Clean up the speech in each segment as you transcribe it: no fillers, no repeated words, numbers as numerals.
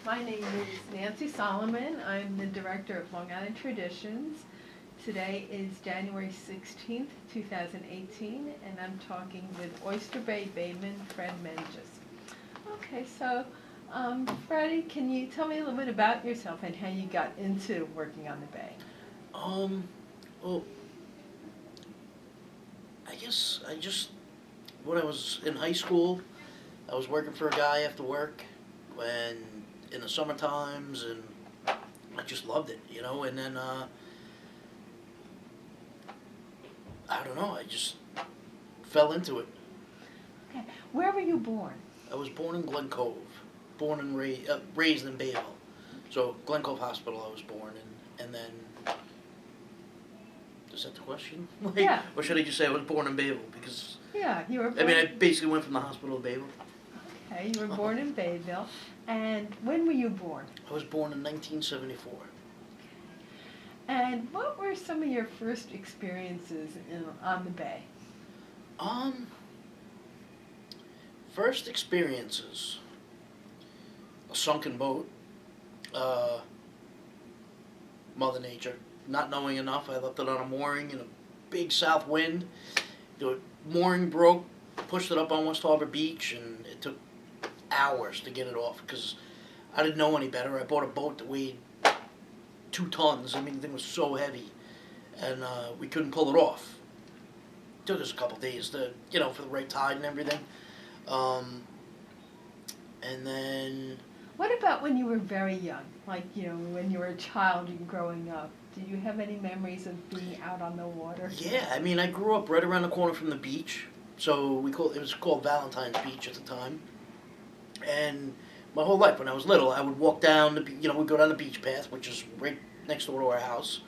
My name is Nancy Solomon. I'm the director of Long Island Traditions. Today is January 16th, 2018, and I'm talking with Oyster Bay bayman Fred Menges. Okay, so Freddie, can you tell me a little bit about yourself and how you got into working on the bay? Well, I guess I just, when I was in high school, I was working for a guy after work, and in the summer times, and I just loved it, and then, I don't know, I just fell into it. Okay, where were you born? I was born in Glen Cove, born and raised in Bayville. So Glen Cove Hospital I was born in, and then, is that the question? Yeah. Or should I just say I was born in Bayville? Because, Yeah, you were born. I mean, I basically went from the hospital to Bayville. Okay, you were born in Bayville. And when were you born? I was born in 1974. And what were some of your first experiences on the bay? Um, First experiences, a sunken boat, Mother Nature, not knowing enough, I left it on a mooring in a big south wind. The mooring broke, pushed it up on West Harbor Beach, and it took hours to get it off because I didn't know any better. I bought a boat that weighed 2 tons. I mean, the thing was so heavy, and we couldn't pull it off. It took us a couple days to, for the right tide and everything. And then, What about when you were very young? Like, when you were a child and growing up. Do you have any memories of being out on the water? yeah, I mean, I grew up right around the corner from the beach, so it was called Valentine's Beach at the time. And my whole life, when I was little, I would walk down we'd go down the beach path, which is right next door to our house,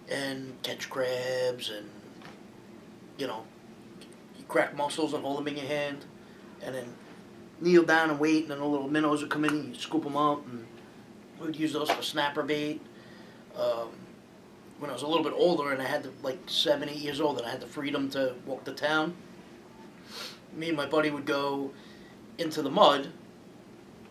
and catch crabs, and you crack mussels and hold them in your hand, and then kneel down and wait, and then the little minnows would come in, and you scoop them up, and we'd use those for snapper bait. When I was a little bit older, and I had like 7, 8 years old, and I had the freedom to walk to town, me and my buddy would go into the mud.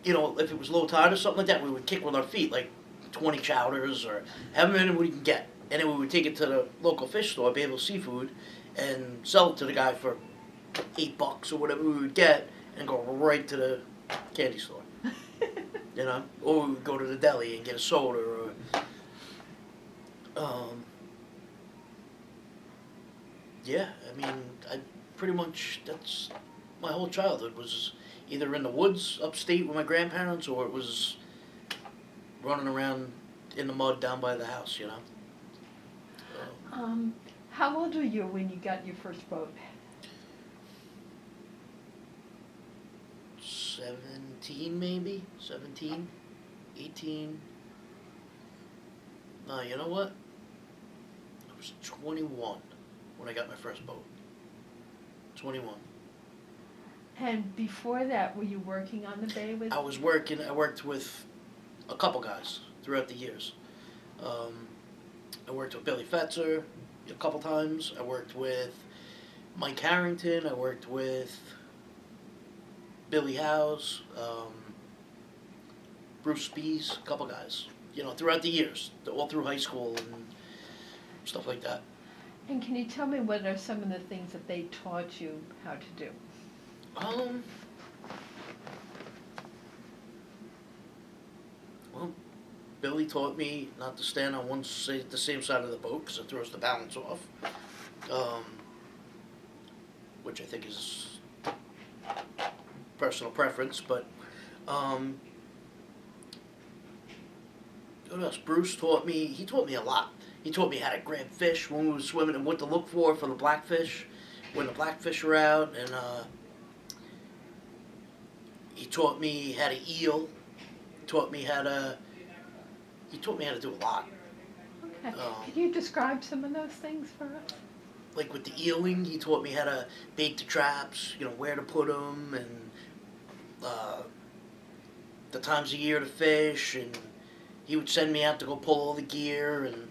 If it was low tide or something like that, we would kick with our feet, like 20 chowders or however many we can get. And then we would take it to the local fish store, Bayville Seafood, and sell it to the guy for $8 or whatever we would get, and go right to the candy store. Or we would go to the deli and get a soda, or, yeah, I mean, that's my whole childhood was either in the woods upstate with my grandparents, or it was running around in the mud down by the house, How old were you when you got your first boat? 17 maybe? 17? 18? No, you know what? I was 21 when I got my first boat. 21. And before that, were you working on the bay with? I worked with a couple guys throughout the years. I worked with Billy Fetzer a couple times. I worked with Mike Harrington. I worked with Billy Howes, Bruce Spees, a couple guys. Throughout the years, all through high school and stuff like that. And can you tell me what are some of the things that they taught you how to do? Well, Billy taught me not to stand on the same side of the boat because it throws the balance off, which I think is personal preference. But what else? Bruce taught me. He taught me a lot. He taught me how to grab fish when we were swimming and what to look for the blackfish when the blackfish are out, and he taught me how to eel. He taught me how to do a lot. Okay. Can you describe some of those things for us? Like with the eeling, he taught me how to bait the traps, where to put them, and the times of year to fish, and he would send me out to go pull all the gear, and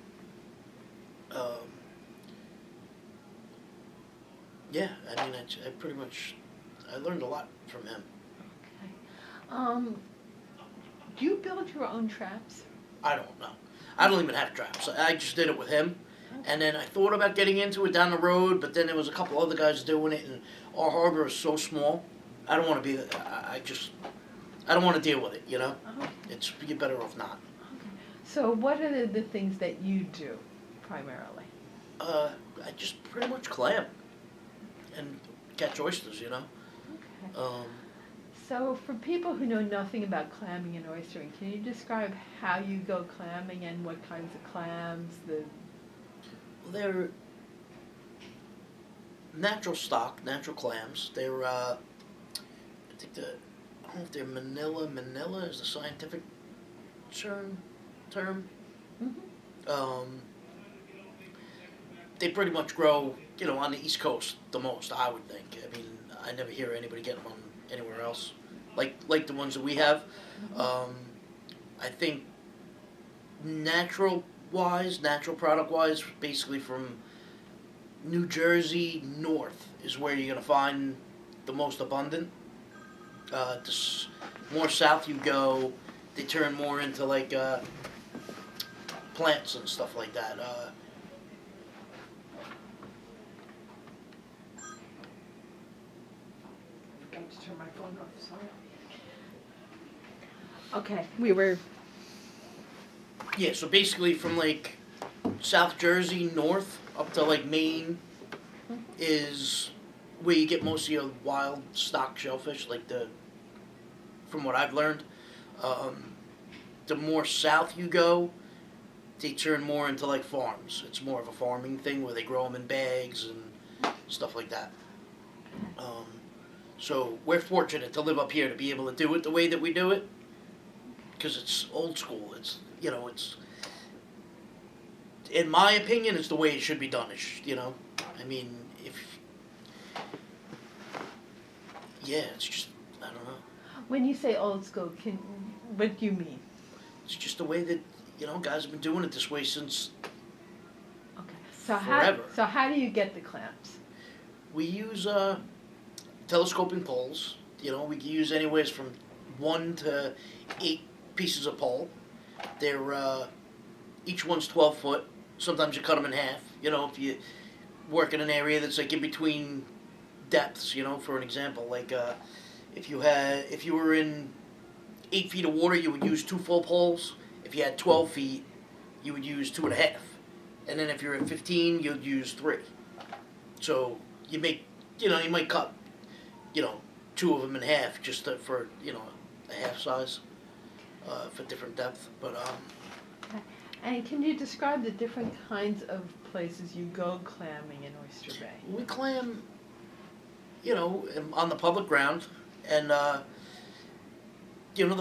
yeah, I mean, I learned a lot from him. Okay. Do you build your own traps? I don't know. I don't even have traps. I just did it with him. And then I thought about getting into it down the road, but then there was a couple other guys doing it, and our harbor is so small. I don't want to be. I don't want to deal with it. You know, Okay. you're better off not. Okay. So what are the things that you do primarily? I just pretty much clam and catch oysters. You know. Okay. So for people who know nothing about clamming and oystering, can you describe how you go clamming and what kinds of clams? They're natural stock, natural clams. They're I don't know if they're Manila is the scientific term. Mm-hmm. They pretty much grow, on the East Coast the most, I would think. I mean, I never hear anybody getting them anywhere else, like the ones that we have. I think natural product wise, basically from New Jersey north is where you're gonna find the most abundant. The more south you go, they turn more into like plants and stuff like that. I have to turn my phone off. Sorry. Okay, we were. Yeah, so basically from like South Jersey north up to like Maine is where you get most of your wild stock shellfish, from what I've learned. The more south you go, they turn more into like farms. It's more of a farming thing where they grow them in bags and stuff like that. So we're fortunate to live up here to be able to do it the way that we do it, because it's old school. It's in my opinion, it's the way it should be done. I mean, it's just, I don't know. When you say old school, what do you mean? It's just the way that, guys have been doing it this way since Okay. So forever. How do you get the clams? We use telescoping poles. We can use anywhere from 1 to 8 pieces of pole. They're each one's 12 foot. Sometimes you cut them in half. If you work in an area that's like in between depths. For an example, like if you were in 8 feet of water, you would use 2 full poles. If you had 12 feet, you would use 2.5. And then if you're at 15, you'd use 3. So you might cut, 2 of them in half just for, a half size for different depth. But Okay. And can you describe the different kinds of places you go clamming in Oyster Bay? we clam, on the public ground, and the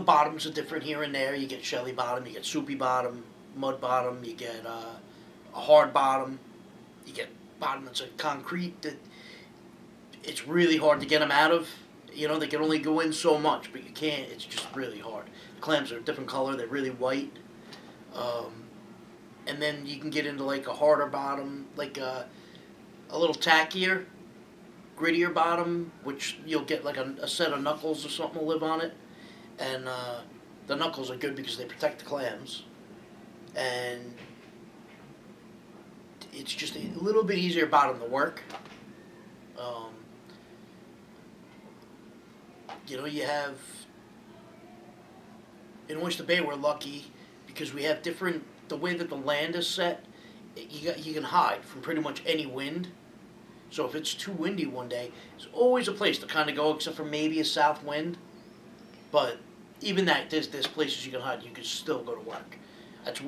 bottoms are different here and there. You get shelly bottom, you get soupy bottom, mud bottom, you get a hard bottom, you get bottom that's like concrete that it's really hard to get them out of. They can only go in so much, but you can't. It's just really hard. The clams are a different color. They're really white. And then you can get into like a harder bottom, like a little tackier, grittier bottom, which you'll get like a set of knuckles or something will live on it. And the knuckles are good because they protect the clams. And it's just a little bit easier bottom to work. You have, in Oyster Bay we're lucky because we have the way that the land is set, you can hide from pretty much any wind. So if it's too windy one day, there's always a place to kind of go, except for maybe a south wind. But even that, there's places you can hide. You can still go to work. That's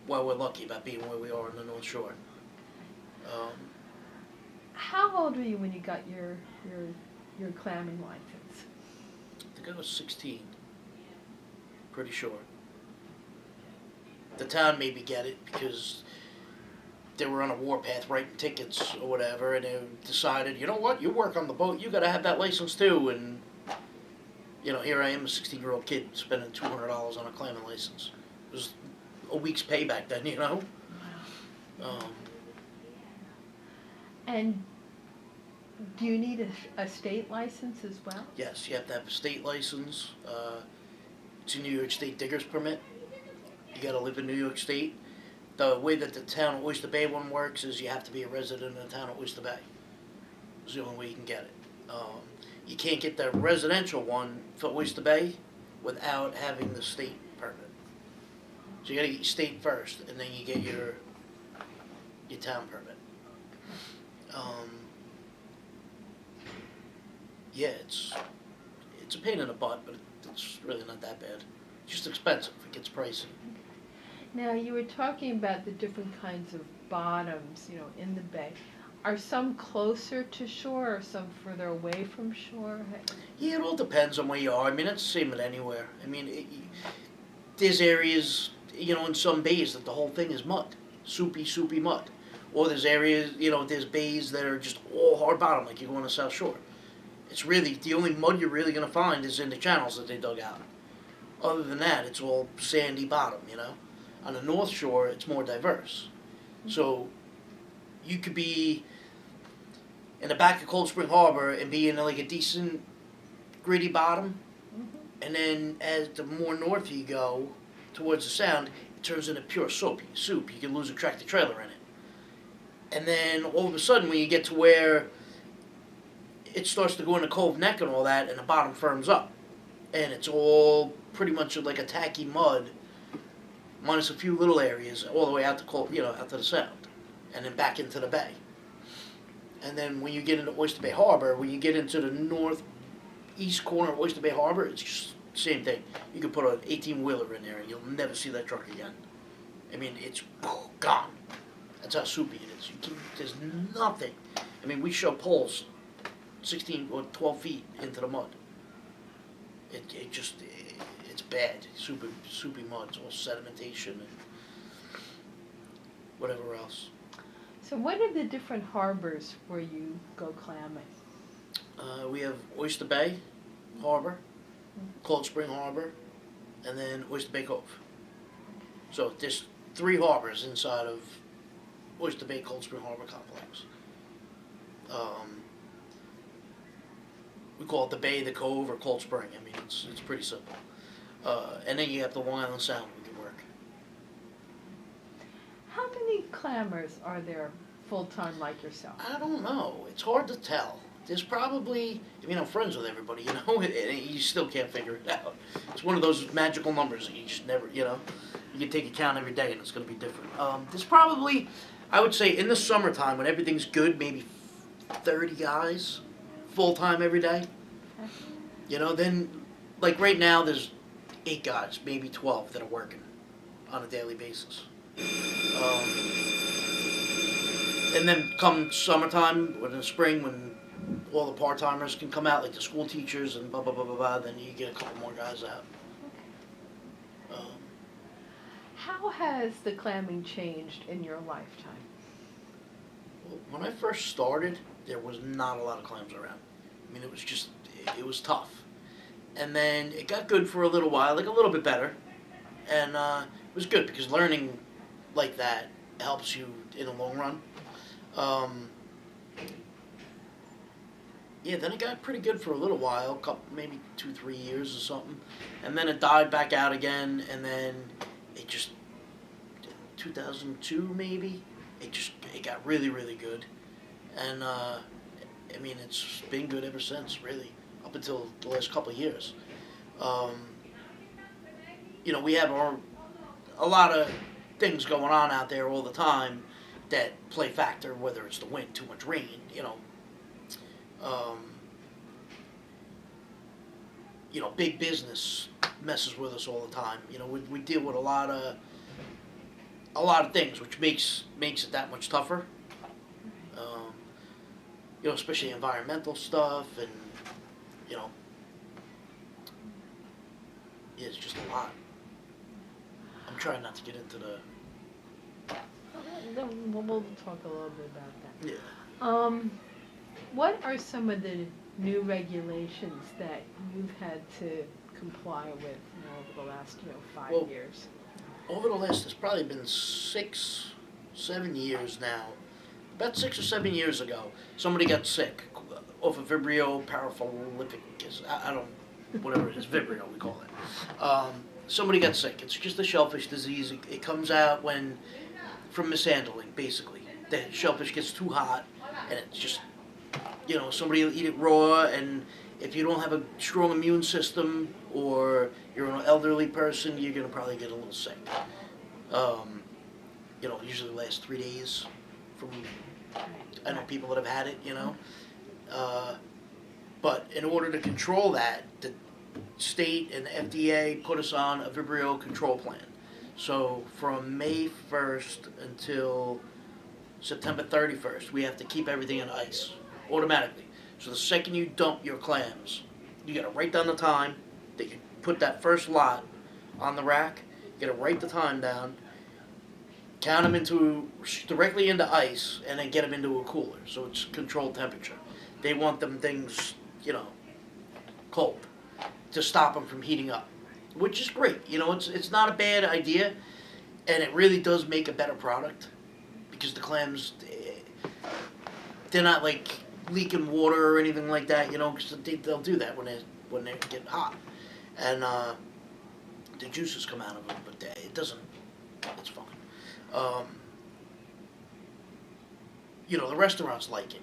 why we're lucky about being where we are on the North Shore. How old were you when you got your clamming license? I think I was 16. Pretty sure. The town made me get it because they were on a warpath writing tickets or whatever, and they decided, you know what, you work on the boat, you gotta have that license too, and here I am, a 16-year-old kid, spending $200 on a clamming license. It was a week's pay back then, Wow. And do you need a state license as well? Yes, you have to have a state license. It's a New York State digger's permit. You got to live in New York State. The way that the town of Oyster Bay one works is you have to be a resident of the town of Oyster Bay. It's the only way you can get it. You can't get the residential one for Oyster Bay without having the state permit. So you got to get your state first, and then you get your town permit. Yeah, it's a pain in the butt, but it's really not that bad. It's just expensive. It gets pricey. Now, you were talking about the different kinds of bottoms, in the bay. Are some closer to shore or some further away from shore? Yeah, it all depends on where you are. I mean, it's the same at anywhere. I mean, there's areas, in some bays that the whole thing is mud. Soupy mud. Or there's areas, there's bays that are just all hard bottom, like you go on the South Shore. It's really, the only mud you're really going to find is in the channels that they dug out. Other than that, it's all sandy bottom, On the North Shore, it's more diverse. So you could be in the back of Cold Spring Harbor and be in like a decent gritty bottom, and then as the more north you go towards the Sound, it turns into pure soup. You can lose a tractor trailer in it. And then all of a sudden, when you get to where it starts to go into Cove Neck and all that, and the bottom firms up, and it's all pretty much like a tacky mud, minus a few little areas, all the way out to out to the Sound, and then back into the bay. And then when you get into Oyster Bay Harbor, when you get into the northeast corner of Oyster Bay Harbor, it's just the same thing. You can put an 18-wheeler in there, and you'll never see that truck again. I mean, it's gone. That's how soupy it is. There's nothing. I mean, we show poles 16 or 12 feet into the mud. It's bad. Soupy mud. It's all sedimentation and whatever else. So what are the different harbors where you go clamming? We have Oyster Bay Harbor, Cold Spring Harbor, and then Oyster Bay Cove. So there's 3 harbors inside of Oyster Bay Cold Spring Harbor Complex. We call it the Bay, the Cove, or Cold Spring. I mean, it's pretty simple. And then you have the Long Island Sound we can work. How many clammers are there full-time like yourself? I don't know. It's hard to tell. There's probably, I'm friends with everybody, and you still can't figure it out. It's one of those magical numbers that you just never, you can take a count every day and it's going to be different. There's probably, I would say in the summertime when everything's good, maybe 30 guys full-time every day. Then, like right now there's 8 guys, maybe 12 that are working on a daily basis. And then come summertime, or in the spring, when all the part-timers can come out, like the school teachers and blah, blah, blah, blah, blah, then you get a couple more guys out. How has the clamming changed in your lifetime? Well, when I first started, there was not a lot of clams around. I mean, it was tough. And then it got good for a little while, like a little bit better. And it was good because learning like that helps you in the long run. Then it got pretty good for a little while, maybe 2-3 years or something. And then it died back out again, and then it just, 2002 maybe, it got really, really good. And, it's been good ever since, really, up until the last couple of years. We have a lot of things going on out there all the time that play factor, whether it's the wind, too much rain, big business messes with us all the time. We deal with a lot of things, which makes it that much tougher. Especially environmental stuff, and it's just a lot. I'm trying not to get into the. We'll talk a little bit about that. Yeah. What are some of the new regulations that you've had to comply with over the last 5 years? Over the last, it's probably been 6, 7 years now. About 6 or 7 years ago, somebody got sick off of Vibrio paraphilippicus. I don't whatever it is, Vibrio we call it. Somebody got sick. It's just a shellfish disease. It comes out from mishandling, basically. The shellfish gets too hot, and it's just, somebody will eat it raw, and if you don't have a strong immune system, or you're an elderly person, you're going to probably get a little sick. Usually lasts 3 days I know people that have had it, but in order to control that, the state and the FDA put us on a Vibrio control plan. So from May 1st until September 31st, we have to keep everything in ice automatically. So the second you dump your clams, you got to write down the time that you put that first lot on the rack. You got to write the time down, count them directly into ice, and then get them into a cooler. So it's controlled temperature. They want them things, cold to stop them from heating up, which is great. It's not a bad idea, and it really does make a better product because the clams, they're not like leaking water or anything like that, because they'll do that when they get hot, and the juices come out of them, but it doesn't. It's fine. The restaurants like it,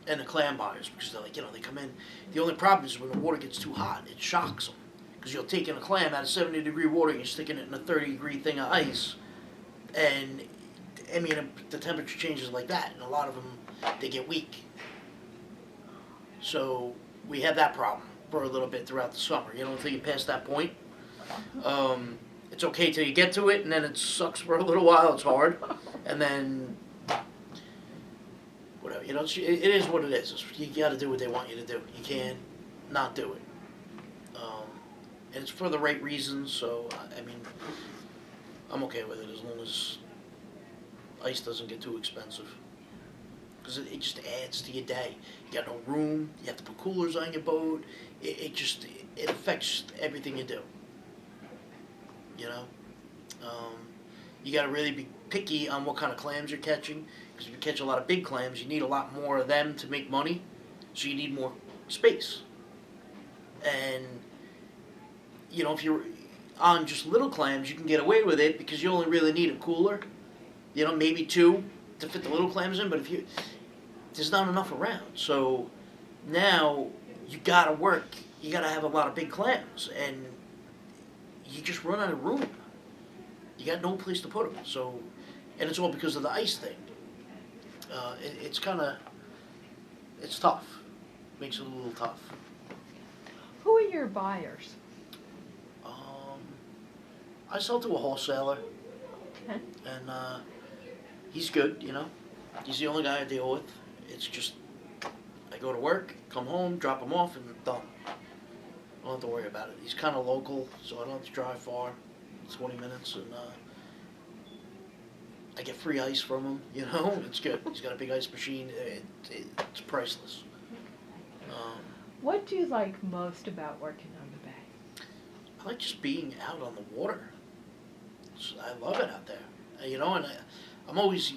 and the clam buyers, because they're like, they come in. The only problem is when the water gets too hot, it shocks them. Because you're taking a clam out of 70-degree water, and you're sticking it in a 30-degree thing of ice, and the temperature changes like that, and a lot of them, they get weak. So we have that problem for a little bit throughout the summer, until you pass that point. It's okay till you get to it, and then it sucks for a little while. It's hard, and then whatever. It is what it is. You got to do what they want you to do. You can't not do it, and it's for the right reasons. So I'm okay with it as long as ice doesn't get too expensive, because it just adds to your day. You got no room. You have to put coolers on your boat. It affects everything you do. You got to really be picky on what kind of clams you're catching, because if you catch a lot of big clams, you need a lot more of them to make money, so you need more space. And if you're on just little clams, you can get away with it because you only really need a cooler, maybe 2 to fit the little clams in. But there's not enough around, so now you got to work. You got to have a lot of big clams, and you just run out of room. You got no place to put them. So, and it's all because of the ice thing. It's tough. Makes it a little tough. Who are your buyers? I sell to a wholesaler, Okay. and he's good. He's the only guy I deal with. It's just I go to work, come home, drop him off, and done. I don't have to worry about it. He's kind of local, so I don't have to drive far. 20 minutes, and I get free ice from him. It's good. He's got a big ice machine. It's priceless. What do you like most about working on the bay? I like just being out on the water. I love it out there. And I'm always,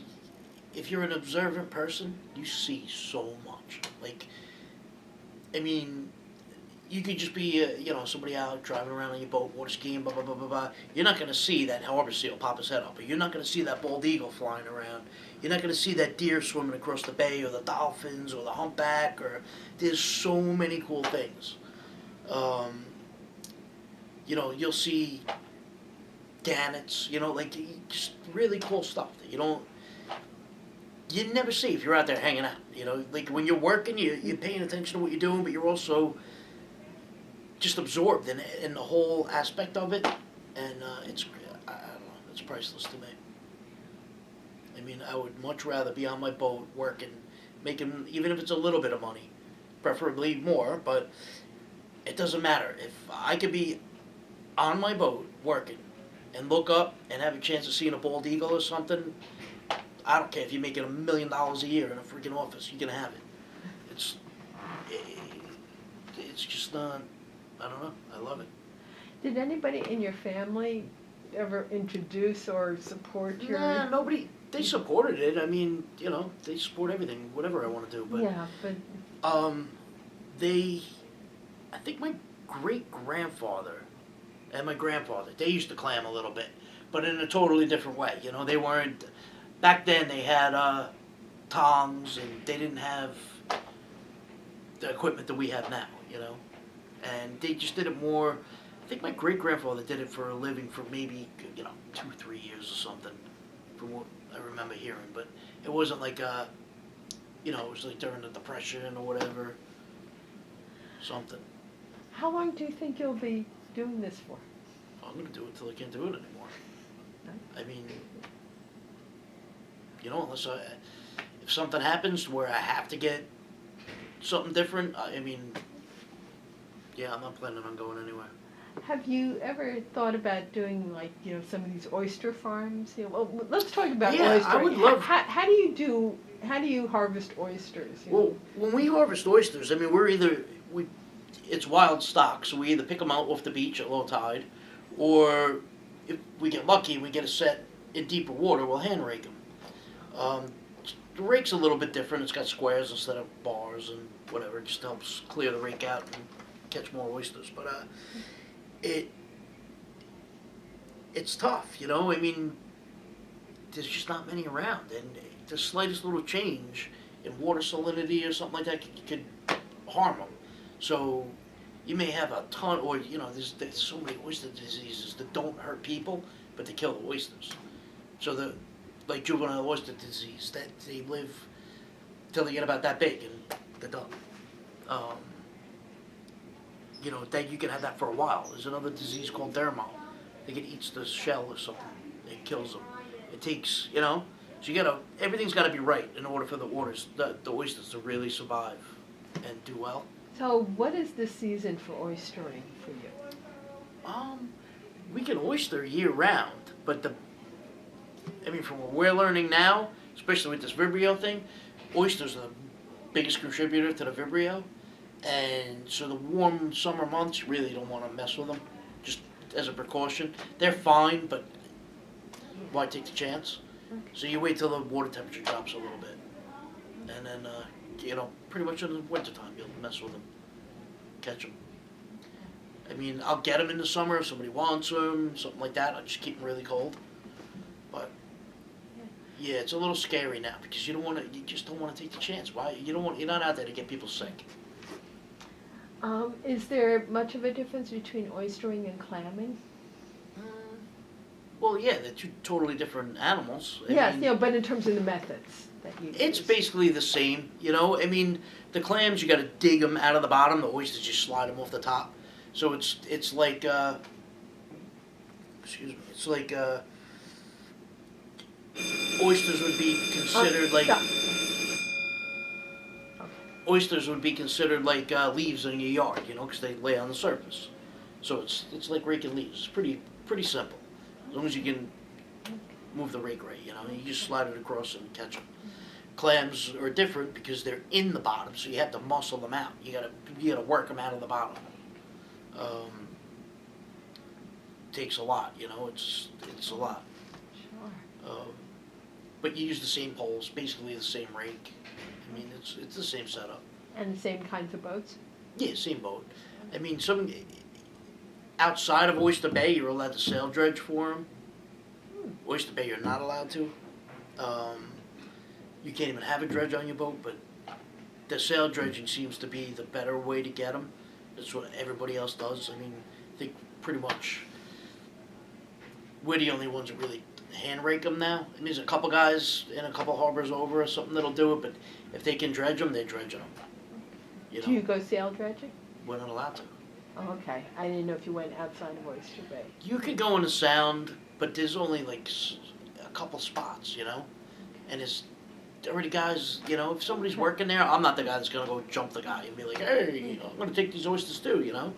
if you're an observant person, you see so much. You could just be, somebody out driving around on your boat, water skiing, blah, blah, blah, blah, blah. You're not going to see that harbor seal pop his head up, or you're not going to see that bald eagle flying around. You're not going to see that deer swimming across the bay, or the dolphins, or the humpback, there's so many cool things. You'll see gannets, just really cool stuff that you never see if you're out there hanging out. When you're working, you're paying attention to what you're doing, but you're also just absorbed in the whole aspect of it, and I don't know, it's priceless to me. I would much rather be on my boat working, making, even if it's a little bit of money, preferably more, but it doesn't matter. If I could be on my boat working and look up and have a chance of seeing a bald eagle or something, I don't care if you're making $1 million a year in a freaking office, you can have it. It's just not, I don't know, I love it. Did anybody in your family ever introduce or support your... Nah, nobody, they supported it. They support everything, whatever I want to do. But yeah, but... I think my great-grandfather and my grandfather, they used to clam a little bit, but in a totally different way. You know, they weren't, back then they had tongs, and they didn't have the equipment that we have now, you know. And they just did it more, I think my great-grandfather did it for a living for maybe, 2-3 years or something, from what I remember hearing. But it wasn't like, it was like during the Depression or whatever, something. How long do you think you'll be doing this for? I'm going to do it till I can't do it anymore. Nice. I mean, unless if something happens where I have to get something different, I mean, yeah, I'm not planning on going anywhere. Have you ever thought about doing some of these oyster farms? Well, let's talk about Yeah, I oystering. would love. How do you harvest oysters? Well, when we harvest oysters, I mean, it's wild stock, so we either pick them out off the beach at low tide, or if we get lucky, we get a set in deeper water, we'll hand rake them. The rake's a little bit different. It's got squares instead of bars and whatever. It just helps clear the rake out and catch more oysters. But it's tough, I mean, there's just not many around, and the slightest little change in water salinity or something like that could harm them. So you may have a ton, or there's so many oyster diseases that don't hurt people, but they kill the oysters. So like juvenile oyster disease, that they live till they get about that big and they're done. That you can have that for a while. There's another disease called dermal. I think it eats the shell or something. It kills them. It takes, so everything's got to be right in order for the oysters to really survive and do well. So what is the season for oystering for you? We can oyster year round, but from what we're learning now, especially with this Vibrio thing, oysters are the biggest contributor to the Vibrio. And so the warm summer months, you really don't want to mess with them, just as a precaution. They're fine, but why take the chance? Okay. So you wait till the water temperature drops a little bit. And then, pretty much in the wintertime, you'll mess with them, catch them. I mean, I'll get them in the summer if somebody wants them, something like that. I'll just keep them really cold. But yeah, it's a little scary now because you just don't want to take the chance. Why? You're not out there to get people sick. Is there much of a difference between oystering and clamming? Well, yeah, they're two totally different animals. Yes, but in terms of the methods that you It's use. basically the same, I mean, the clams, you got to dig them out of the bottom. The oysters just slide them off the top. So it's like, it's like oysters would be considered like. Stop. Oysters would be considered like leaves in your yard, because they lay on the surface. So it's like raking leaves. It's pretty simple, as long as you can move the rake right. You just slide it across and catch them. Clams are different because they're in the bottom, so you have to muscle them out. You gotta work them out of the bottom. Takes a lot, it's a lot. Sure. But you use the same poles, basically the same rake. I mean, it's the same setup. And the same kinds of boats? Yeah, same boat. I mean, outside of Oyster Bay, you're allowed to sail dredge for them. Oyster Bay, you're not allowed to. You can't even have a dredge on your boat, but the sail dredging seems to be the better way to get them. That's what everybody else does. I mean, I think pretty much we're the only ones that really hand rake them now. I mean, there's a couple guys in a couple harbors over or something that'll do it, but if they can dredge them, they're dredging them. Do you go sail dredging? We're not allowed to. Oh, okay. I didn't know if you went outside of Oyster Bay. You could go in the Sound, but there's only like a couple spots, and there's already guys, if somebody's working there, I'm not the guy that's going to go jump the guy and be like, hey, I'm going to take these oysters too,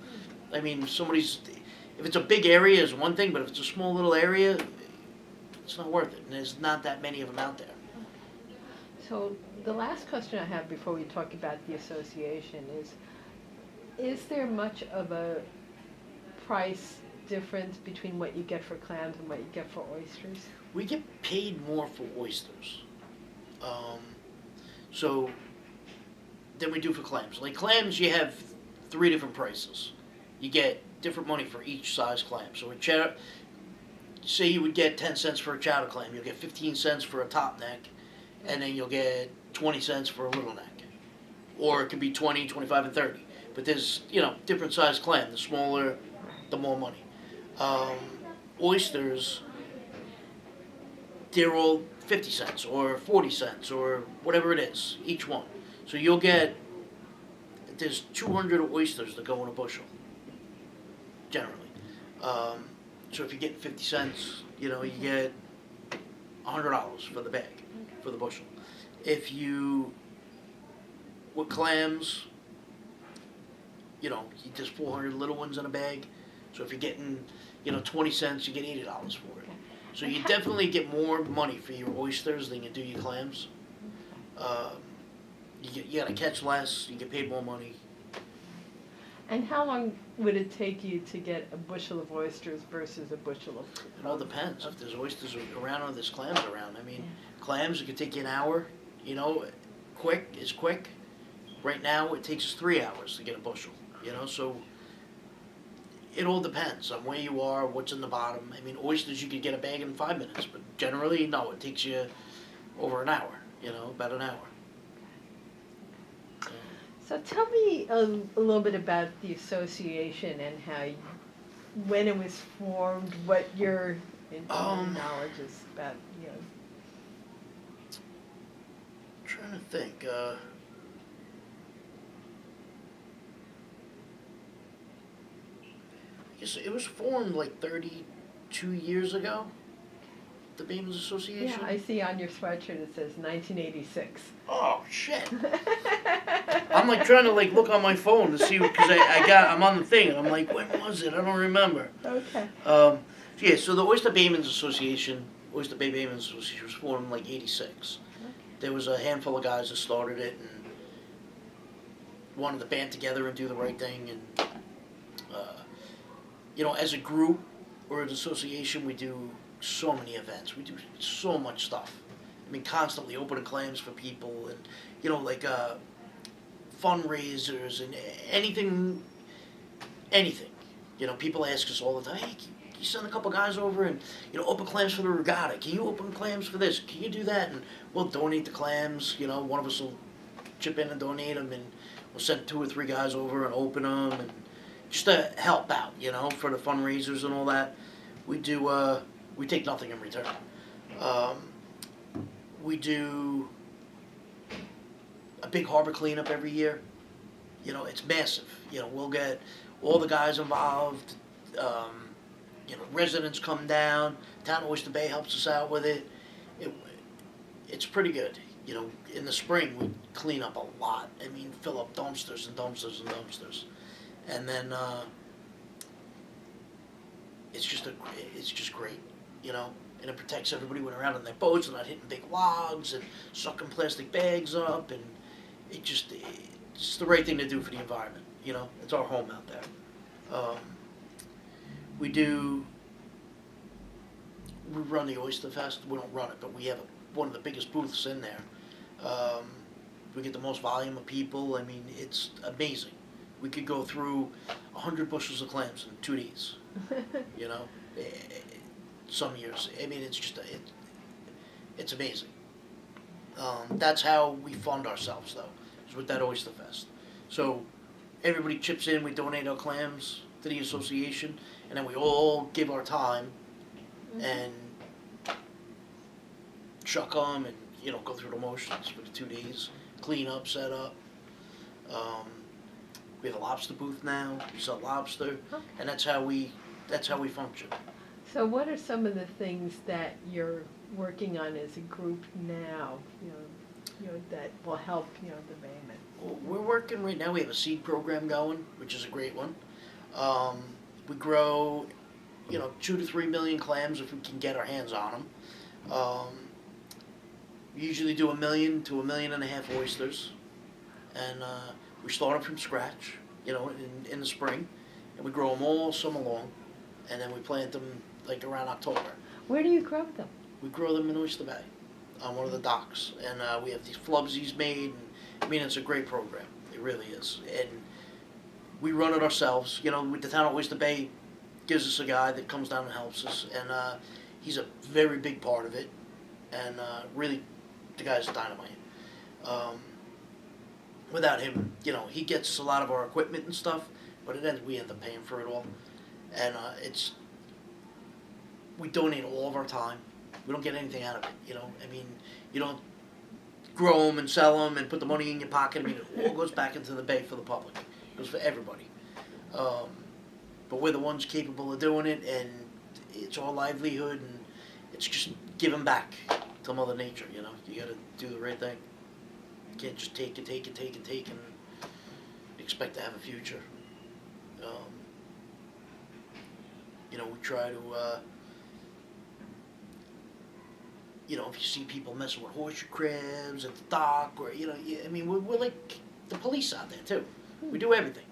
I mean, if it's a big area is one thing, but if it's a small little area, it's not worth it, and there's not that many of them out there. So the last question I have before we talk about the association is there much of a price difference between what you get for clams and what you get for oysters? We get paid more for oysters. Than we do for clams. Like clams, you have 3 different prices. you get different money for each size clam. So a chowder, say you would get 10 cents for a chowder clam, you'll get 15 cents for a top neck, and then you'll get 20 cents for a little neck. Or it could be 20, 25, and 30. But there's, different size clam. The smaller, the more money. Oysters, they're all 50 cents or 40 cents or whatever it is, each one. So you'll get, there's 200 oysters that go in a bushel, generally. So if you get 50 cents, you get $100 for the bag, for the bushel. If you, with clams, there's 400 little ones in a bag. So if you're getting, 20 cents, you get $80 for it. So you definitely get more money for your oysters than you do your clams. You gotta catch less, you get paid more money. And how long would it take you to get a bushel of oysters versus a bushel of? It all depends. If there's oysters around or there's clams around. I mean, clams, it could take you an hour. Quick is quick. Right now, it takes us 3 hours to get a bushel. So it all depends on where you are, what's in the bottom. I mean, oysters you could get a bag in 5 minutes, but generally, no, it takes you over an hour. About an hour. So tell me a little bit about the association and when it was formed, what your knowledge is about, I'm trying to think. It was formed like 32 years ago, the Menges Association. Yeah, I see on your sweatshirt it says 1986. Oh, shit. I'm like trying to look on my phone to see, because I'm on the thing, and I'm like, when was it? I don't remember. Okay. So the Oyster Bay Menges Association was formed in like 86. Okay. There was a handful of guys that started it and wanted to band together and do the right thing, and as a group or an association, we do so many events. We do so much stuff. I mean, constantly opening clams for people, and fundraisers and anything. People ask us all the time, hey, can you send a couple guys over and open clams for the regatta? Can you open clams for this? Can you do that? And we'll donate the clams. One of us will chip in and donate them, and we'll send 2 or 3 guys over and open them, and just to help out, for the fundraisers and all that. We do, we take nothing in return. We do a big harbor cleanup every year. It's massive. We'll get all the guys involved. Residents come down. Town of Oyster Bay helps us out with it. It's pretty good. In the spring we clean up a lot. I mean, fill up dumpsters and dumpsters and dumpsters. And then it's just great, and it protects everybody when they're out on their boats and not hitting big logs and sucking plastic bags up, and it's the right thing to do for the environment. It's our home out there. We run the Oyster Fest. We don't run it, but we have one of the biggest booths in there. We get the most volume of people. I mean, it's amazing. We could go through 100 bushels of clams in 2 days. Some years. I mean, it's amazing. That's how we fund ourselves, though, is with that Oyster Fest. So everybody chips in. We donate our clams to the association, and then we all give our time and chuck them and go through the motions for the 2 days, clean up, set up. We have a lobster booth now. We sell lobster, and that's how we function. So, what are some of the things that you're working on as a group now? That will help the bayman. Well, we're working right now. We have a seed program going, which is a great one. We grow, 2 to 3 million clams if we can get our hands on them. We usually do 1 million to 1.5 million oysters, and we start them from scratch, in the spring, and we grow them all summer long, and then we plant them around October. Where do you grow them? We grow them in Oyster Bay, on one of the docks, and we have these flubsies made. And, I mean, it's a great program. It really is, and we run it ourselves. You know, with the town of Oyster Bay gives us a guy that comes down and helps us, and he's a very big part of it, and really, the guy's dynamite. Without him, you know, he gets a lot of our equipment and stuff, but we end up paying for it all, and we donate all of our time. We don't get anything out of it, you know. I mean, you don't grow them and sell them and put the money in your pocket. I mean, it all goes back into the bay for the public. It goes for everybody. But we're the ones capable of doing it, and it's our livelihood, and it's just giving back to Mother Nature, you know. You got to do the right thing. You can't just take and expect to have a future. You know, we try to, you know, if you see people messing with horseshoe crabs at the dock, or, you know, I mean, we're like the police out there, too. We do everything.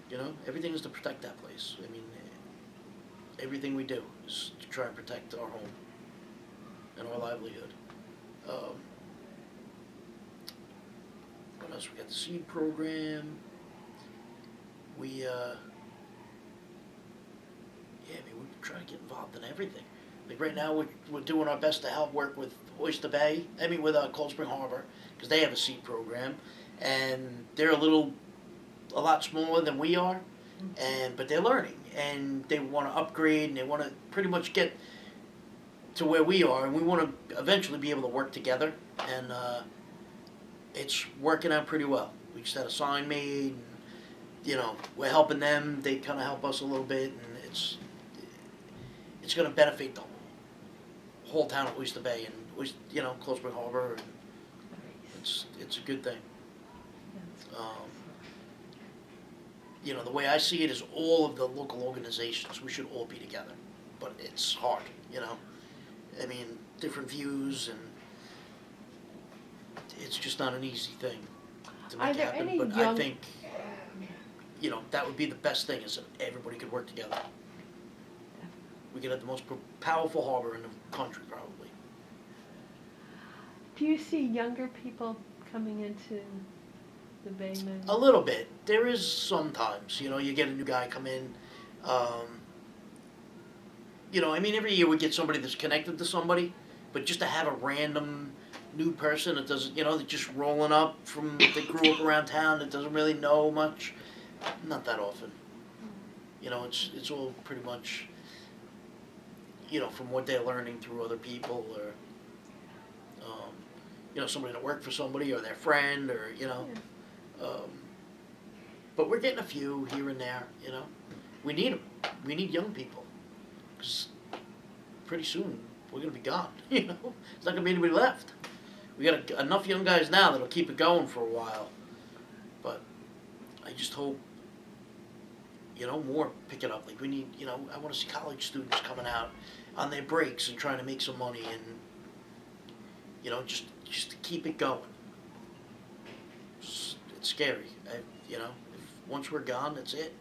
You know, everything is to protect that place. I mean, everything we do is to try and protect our home and our livelihood. What else? We got the seed program. We, we try to get involved in everything. Like right now, we're doing our best to help work with Oyster Bay. I mean, with Cold Spring Harbor, because they have a seed program, and they're a lot smaller than we are, but they're learning, and they want to upgrade, and they want to pretty much get to where we are, and we want to eventually be able to work together, and it's working out pretty well. We just had a sign made, and, you know, we're helping them, they kind of help us a little bit, and it's going to benefit the whole town of Oyster Bay, and, you know, Cold Spring Harbor, and it's a good thing. You know, the way I see it is all of the local organizations, we should all be together. But it's hard, you know. I mean, different views, and it's just not an easy thing to make happen. But I think, you know, that would be the best thing, is if everybody could work together. We could have the most powerful harbor in the country, probably. Do you see younger people coming into the bayman? A little bit. There is sometimes, you know, you get a new guy come in. You know, I mean, every year we get somebody that's connected to somebody, but just to have a random new person that doesn't, you know, that's just rolling up that grew up around town, that doesn't really know much, not that often. You know, it's all pretty much, you know, from what they're learning through other people, or, you know, somebody that worked for somebody, or their friend, or, you know. But we're getting a few here and there, you know. We need them. We need young people. Because pretty soon we're going to be gone, you know. There's not going to be anybody left. We got enough young guys now that'll keep it going for a while. But I just hope, you know, more pick it up. Like, we need, you know, I want to see college students coming out on their breaks and trying to make some money, and, you know, just to keep it going. It's scary, you know. Once we're gone, that's it.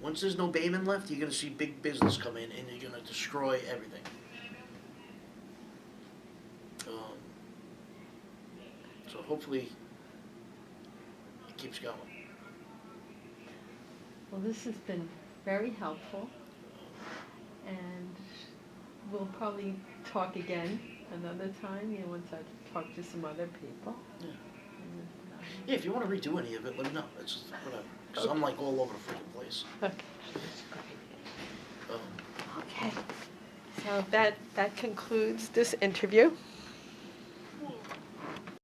Once there's no bayman left, you're going to see big business come in, and you're going to destroy everything. So hopefully it keeps going. Well, this has been very helpful, and we'll probably talk again another time, you know, once I talk to some other people. Yeah. Yeah, if you want to redo any of it, let me know. It's just whatever. Because I'm like all over the freaking place. Okay. Okay. So that concludes this interview.